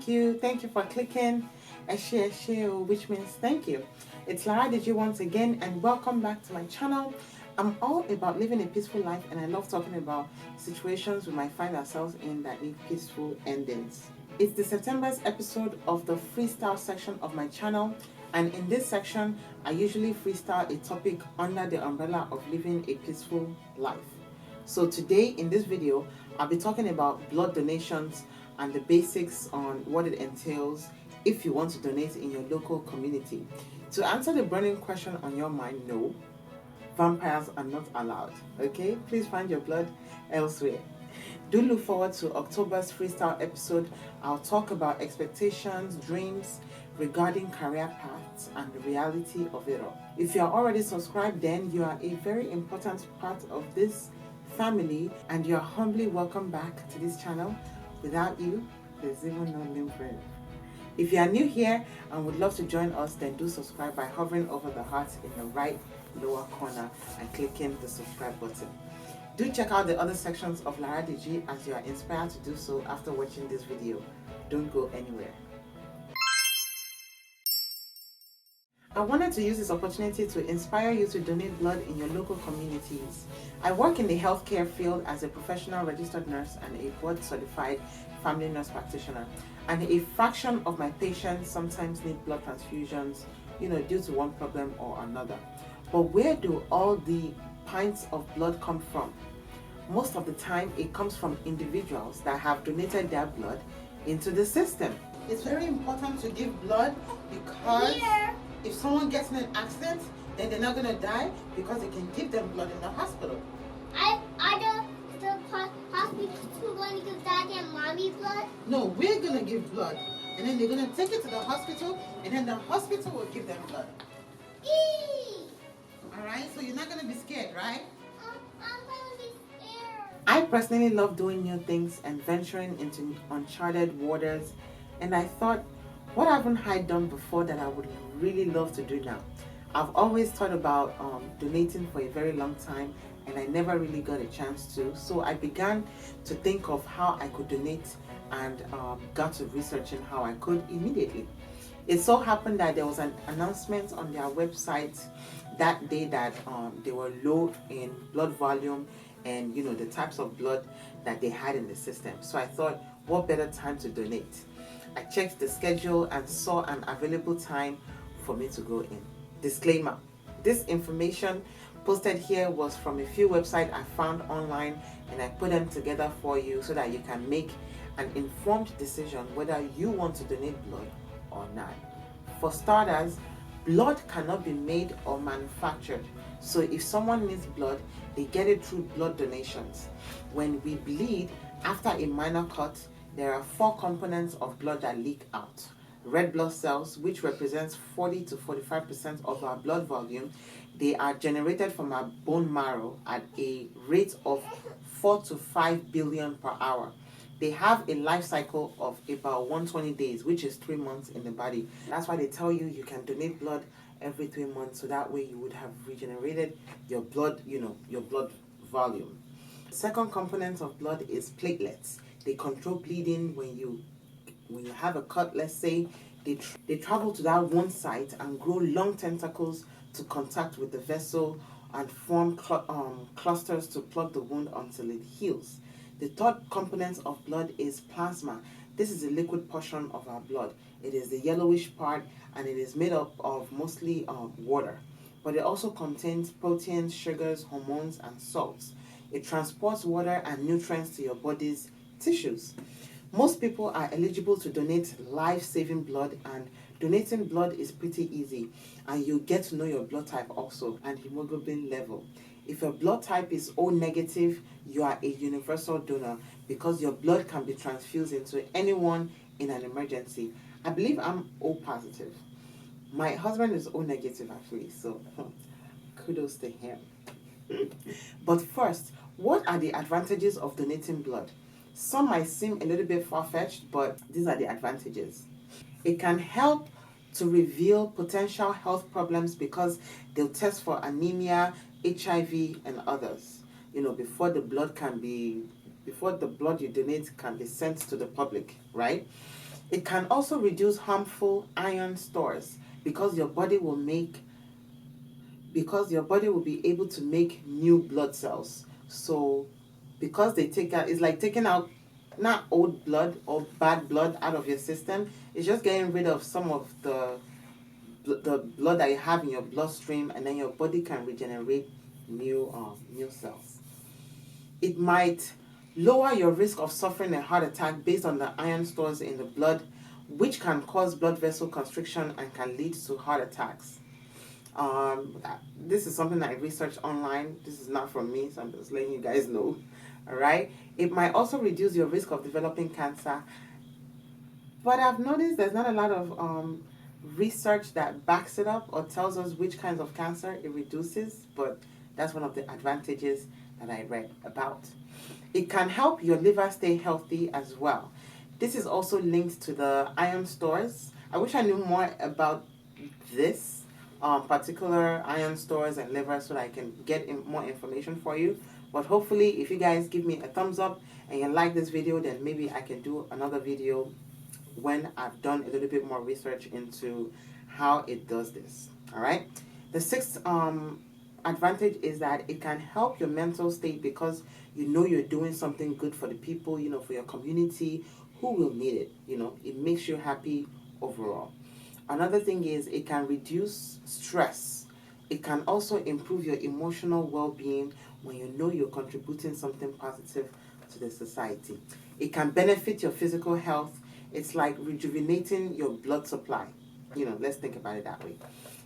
Thank you for clicking a share, which means thank you. It's Laraddiji once again, and welcome back to my channel. I'm all about living a peaceful life, and I love talking about situations we might find ourselves in that need peaceful endings. It's the September's episode of the freestyle section of my channel, and in this section, I usually freestyle a topic under the umbrella of living a peaceful life. So today in this video, I'll be talking about blood donations and the basics on what it entails if you want to donate in your local community. To answer the burning question on your mind, no, vampires are not allowed, okay? Please find your blood elsewhere. Do look forward to October's freestyle episode. I'll talk about expectations, dreams regarding career paths, and the reality of it all. If you are already subscribed, then you are a very important part of this family, and you are humbly welcome back to this channel. Without you, there's even no LinP. If you are new here and would love to join us, then do subscribe by hovering over the heart in the right lower corner and clicking the subscribe button. Do check out the other sections of Laraddiji as you are inspired to do so after watching this video. Don't go anywhere. I wanted to use this opportunity to inspire you to donate blood in your local communities. I work in the healthcare field as a professional registered nurse and a board-certified family nurse practitioner. And a fraction of my patients sometimes need blood transfusions, due to one problem or another. But where do all the pints of blood come from? Most of the time, it comes from individuals that have donated their blood into the system. It's very important to give blood because if someone gets in an accident, then they're not going to die because they can give them blood in the hospital. Are the hospital going to give daddy and mommy blood? No, we're going to give blood. And then they're going to take it to the hospital, and then the hospital will give them blood. Alright, so you're not going to be scared, right? I'm going to be scared. I personally love doing new things and venturing into uncharted waters, and I thought, what haven't I done before that I would really love to do now? I've always thought about donating for a very long time, and I never really got a chance to. So I began to think of how I could donate and got to researching how I could immediately. It so happened that there was an announcement on their website that day that they were low in blood volume and the types of blood that they had in the system. So I thought, what better time to donate? I checked the schedule and saw an available time for me to go in. Disclaimer: this information posted here was from a few websites I found online, and I put them together for you so that you can make an informed decision whether you want to donate blood or not. For starters, blood cannot be made or manufactured. So if someone needs blood, they get it through blood donations. When we bleed after a minor cut, there are 4 components of blood that leak out. Red blood cells, which represents 40 to 45% of our blood volume, they are generated from our bone marrow at a rate of 4 to 5 billion per hour. They have a life cycle of about 120 days, which is 3 months in the body. That's why they tell you you can donate blood every 3 months, so that way you would have regenerated your blood, your blood volume. The second component of blood is platelets. They control bleeding. When you have a cut, let's say, they travel to that one site and grow long tentacles to contact with the vessel and form clusters to plug the wound until it heals. The third component of blood is plasma. This is the liquid portion of our blood. It is the yellowish part, and it is made up of mostly water. But it also contains proteins, sugars, hormones, and salts. It transports water and nutrients to your body's tissues. Most people are eligible to donate life-saving blood, and donating blood is pretty easy, and you get to know your blood type also and hemoglobin level. If your blood type is O negative, you are a universal donor because your blood can be transfused into anyone in an emergency. I believe I'm O positive. My husband is O negative actually, so kudos to him. But first, what are the advantages of donating blood? Some might seem a little bit far-fetched, but these are the advantages. It can help to reveal potential health problems because they'll test for anemia, HIV, and others, before the blood you donate can be sent to the public, right? It can also reduce harmful iron stores because your body will be able to make new blood cells. So because they take out, it's like taking out not old blood or bad blood out of your system. It's just getting rid of some of the blood that you have in your bloodstream, and then your body can regenerate new cells. It might lower your risk of suffering a heart attack based on the iron stores in the blood, which can cause blood vessel constriction and can lead to heart attacks. This is something that I researched online. This is not from me, so I'm just letting you guys know. All right. It might also reduce your risk of developing cancer, but I've noticed there's not a lot of research that backs it up or tells us which kinds of cancer it reduces. But that's one of the advantages that I read about. It can help your liver stay healthy as well. This is also linked to the iron stores. I wish I knew more about this particular iron stores and liver so that I can get more information for you. But hopefully, if you guys give me a thumbs up and you like this video, then maybe I can do another video when I've done a little bit more research into how it does this. All right. The sixth advantage is that it can help your mental state because you know you're doing something good for the people, for your community who will need it. It makes you happy overall. Another thing is it can reduce stress. It can also improve your emotional well-being when you know you're contributing something positive to the society. It can benefit your physical health. It's like rejuvenating your blood supply. Let's think about it that way.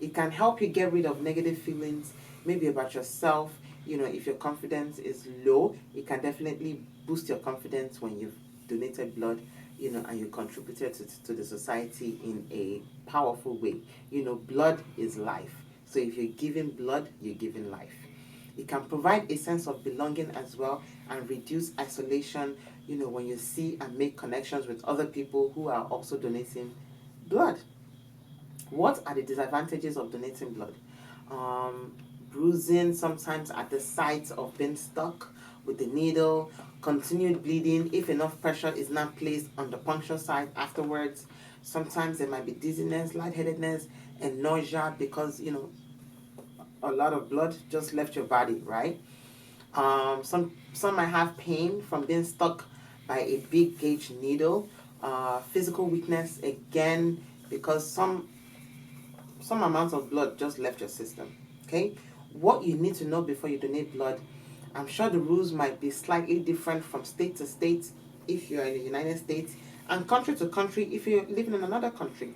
It can help you get rid of negative feelings, maybe about yourself. If your confidence is low, it can definitely boost your confidence when you've donated blood, and you contributed to the society in a powerful way. Blood is life. So if you're giving blood, you're giving life. It can provide a sense of belonging as well and reduce isolation, when you see and make connections with other people who are also donating blood. What are the disadvantages of donating blood? Bruising sometimes at the site of being stuck with the needle, continued bleeding if enough pressure is not placed on the puncture site afterwards. Sometimes there might be dizziness, lightheadedness, and nausea because, a lot of blood just left your body, right? Some might have pain from being stuck by a big gauge needle. Physical weakness, again, because some amounts of blood just left your system, okay? What you need to know before you donate blood, I'm sure the rules might be slightly different from state to state if you're in the United States and country to country if you're living in another country.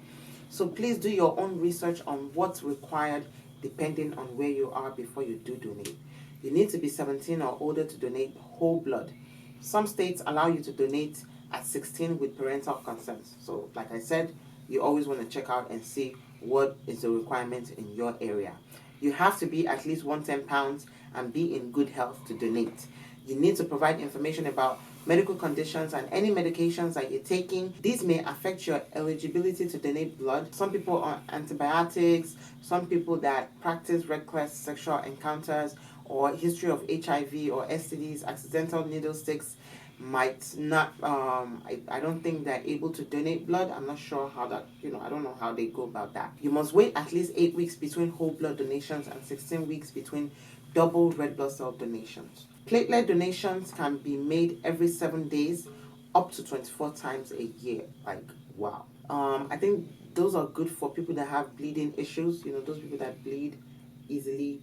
So please do your own research on what's required depending on where you are before you do donate. You need to be 17 or older to donate whole blood. Some states allow you to donate at 16 with parental consent. So like I said, you always want to check out and see what is the requirement in your area. You have to be at least 110 pounds and be in good health to donate. You need to provide information about medical conditions and any medications that you're taking. These may affect your eligibility to donate blood. Some people are on antibiotics, some people that practice reckless sexual encounters or history of HIV or STDs, accidental needle sticks, might not, I don't think they're able to donate blood. I'm not sure how that, I don't know how they go about that. You must wait at least 8 weeks between whole blood donations and 16 weeks between double red blood cell donations. Platelet donations can be made every 7 days, up to 24 times a year. Like, wow. I think those are good for people that have bleeding issues, those people that bleed easily.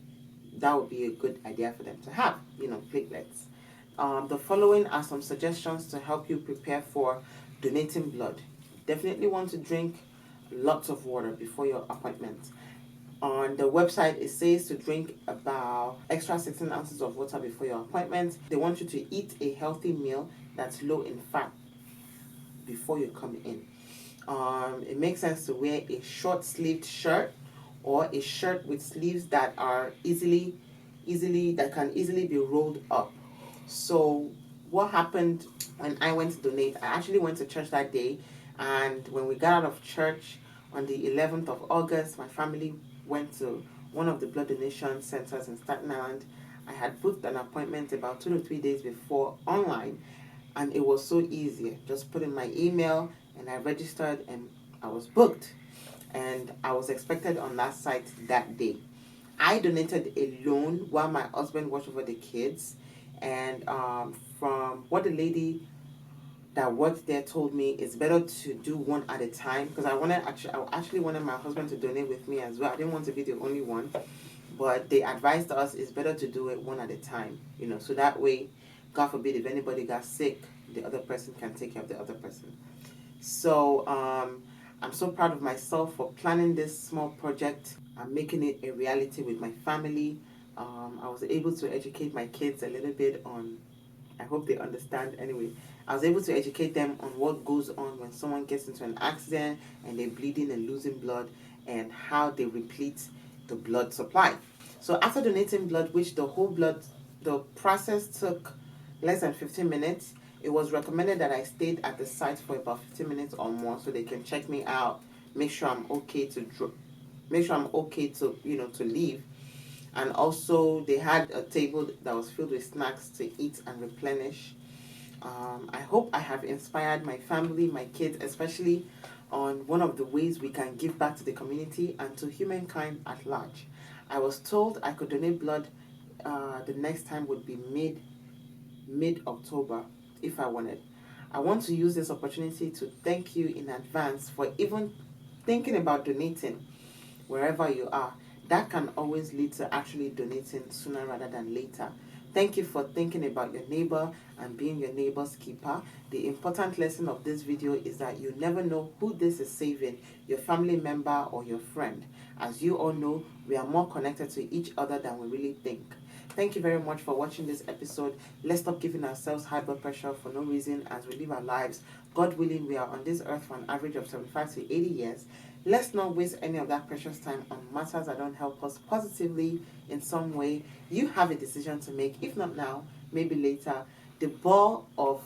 That would be a good idea for them to have, platelets. The following are some suggestions to help you prepare for donating blood. Definitely want to drink lots of water before your appointment. On the website, it says to drink about extra 16 ounces of water before your appointment. They want you to eat a healthy meal that's low in fat before you come in. It makes sense to wear a short-sleeved shirt or a shirt with sleeves that are that can easily be rolled up. So what happened when I went to donate, I actually went to church that day, and when we got out of church on the 11th of August, my family went to one of the blood donation centers in Staten Island. I had booked an appointment about 2 to 3 days before online, and it was so easy. Just put in my email, and I registered and I was booked, and I was expected on that site that day. I donated alone while my husband watched over the kids, and from what the lady that worked there told me, it's better to do one at a time, because I actually wanted my husband to donate with me as well. I didn't want to be the only one, but they advised us it's better to do it one at a time, so that way, God forbid, if anybody got sick, the other person can take care of the other person. So I'm so proud of myself for planning this small project. I'm making it a reality with my family. I was able to educate my kids a little bit on, I hope they understand anyway. I was able to educate them on what goes on when someone gets into an accident and they're bleeding and losing blood, and how they replete the blood supply. So after donating blood, which the process took less than 15 minutes, it was recommended that I stayed at the site for about 15 minutes or more so they can check me out, make sure I'm okay to leave. And also they had a table that was filled with snacks to eat and replenish. I hope I have inspired my family, my kids especially, on one of the ways we can give back to the community and to humankind at large. I was told I could donate blood. The next time would be mid-October if I wanted. I want to use this opportunity to thank you in advance for even thinking about donating wherever you are. That can always lead to actually donating sooner rather than later. Thank you for thinking about your neighbor and being your neighbor's keeper. The important lesson of this video is that you never know who this is saving, your family member or your friend. As you all know, we are more connected to each other than we really think. Thank you very much for watching this episode. Let's stop giving ourselves high blood pressure for no reason as we live our lives. God willing, we are on this earth for an average of 75 to 80 years. Let's not waste any of that precious time on matters that don't help us positively in some way. You have a decision to make. If not now, maybe later. The ball of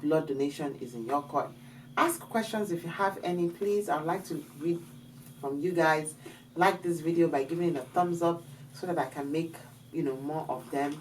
blood donation is in your court. Ask questions if you have any, please. I'd like to read from you guys. Like this video by giving it a thumbs up so that I can make more of them.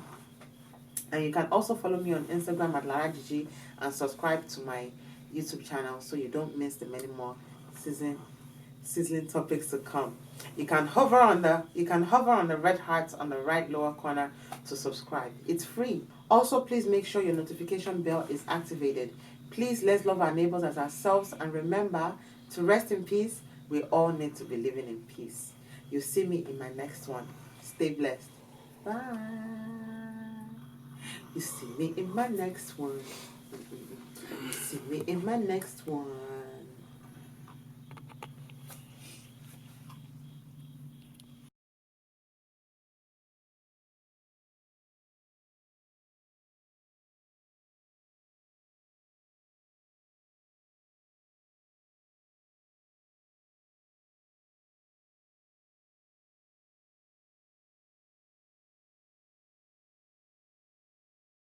And you can also follow me on Instagram at Laraddiji and subscribe to my YouTube channel so you don't miss the many more sizzling topics to come. You can hover on the red heart on the right lower corner to subscribe. It's free. Also, please make sure your notification bell is activated. Please, let's love our neighbors as ourselves, and remember to rest in peace. We all need to be living in peace. You'll see me in my next one. Stay blessed. Bye. You see me in my next one. You see me in my next one.